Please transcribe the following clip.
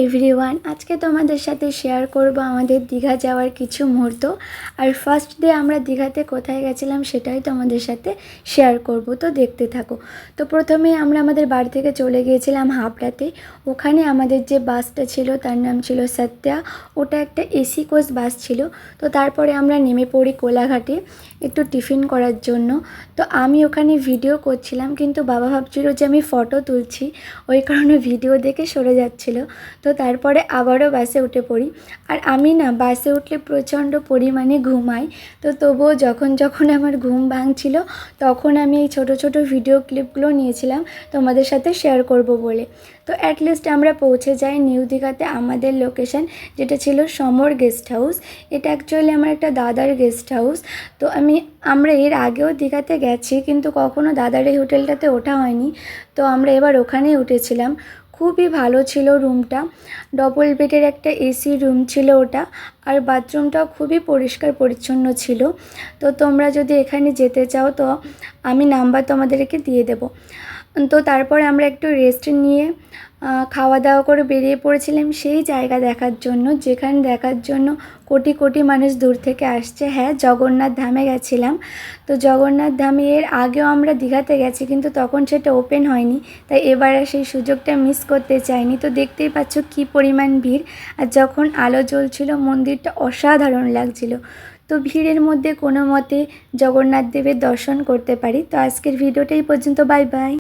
Everyone, আজকে তোমাদের সাথে শেয়ার করব আমাদের দীঘা যাওয়ার কিছু মুহূর্ত। আর ফার্স্ট ডে আমরা দীঘাতে কোথায় গেছিলাম সেটাই তোমাদের সাথে শেয়ার করব, তো দেখতে থাকো। তো প্রথমে আমরা আমাদের বাড়ি থেকে চলে গিয়েছিলাম হাবড়াতে। ওখানে আমাদের যে বাসটা ছিল তার নাম ছিল সত্যা, ওটা একটা এসি কোচ বাস ছিল। তো তারপরে আমরা নেমে পড়ি কোলাঘাটে একটু টিফিন করার জন্য। তো আমি ওখানে ভিডিও করছিলাম, কিন্তু বাবা ভাবছিল যে আমি ফটো তুলছি, ওই কারণে ভিডিও দেখে সরে যাচ্ছিল। তো তারপরে আবারও বাসে উঠে পড়ি। আর আমি না বাসে উঠলে প্রচণ্ড পরিমাণে ঘুমাই। তো তবুও যখন যখন আমার ঘুম ভাঙছিল তখন আমি এই ছোট ছোট ভিডিও ক্লিপগুলো নিয়েছিলাম তোমাদের সাথে শেয়ার করব বলে। তো অ্যাটলিস্ট আমরা পৌঁছে যাই নিউ দীঘাতে। আমাদের লোকেশন যেটা ছিল সমর গেস্ট হাউস, এটা অ্যাকচুয়ালি আমার একটা দাদার গেস্ট হাউস। তো আমরা এর আগেও দীঘাতে গেছি, কিন্তু কখনো দাদার এই হোটেলটাতে ওঠা হয়নি। তো আমরা এবার ওখানেই উঠেছিলাম। খুবই ভালো ছিল রুমটা, ডবল বেডের একটা এসি রুম ছিল ওটা। আর বাথরুমটাও খুবই পরিষ্কার পরিচ্ছন্ন ছিল। তো তোমরা যদি এখানে যেতে চাও তো আমি নাম্বার তোমাদেরকে দিয়ে দেবো। তো তারপরে আমরা একটু রেস্ট নিয়ে খাওয়া দাওয়া করে বেরিয়ে পড়েছিলাম সেই জায়গা দেখার জন্য, যেখানে দেখার জন্য কোটি কোটি মানুষ দূর থেকে আসছে। হ্যাঁ, জগন্নাথ ধামে গেছিলাম। তো জগন্নাথ ধামে এর আগেও আমরা দীঘাতে গেছি, কিন্তু তখন সেটা ওপেন হয়নি, তাই এবার আর সেই সুযোগটা মিস করতে চাইনি। তো দেখতেই পাচ্ছ কী পরিমাণ ভিড়। আর যখন আলো জ্বলছিল মন্দিরটা অসাধারণ লাগছিল। তো ভিড়ের মধ্যে কোনো মতে জগন্নাথ দেবের দর্শন করতে পারি। তো আজকের ভিডিওটা এই পর্যন্ত, বাই বাই।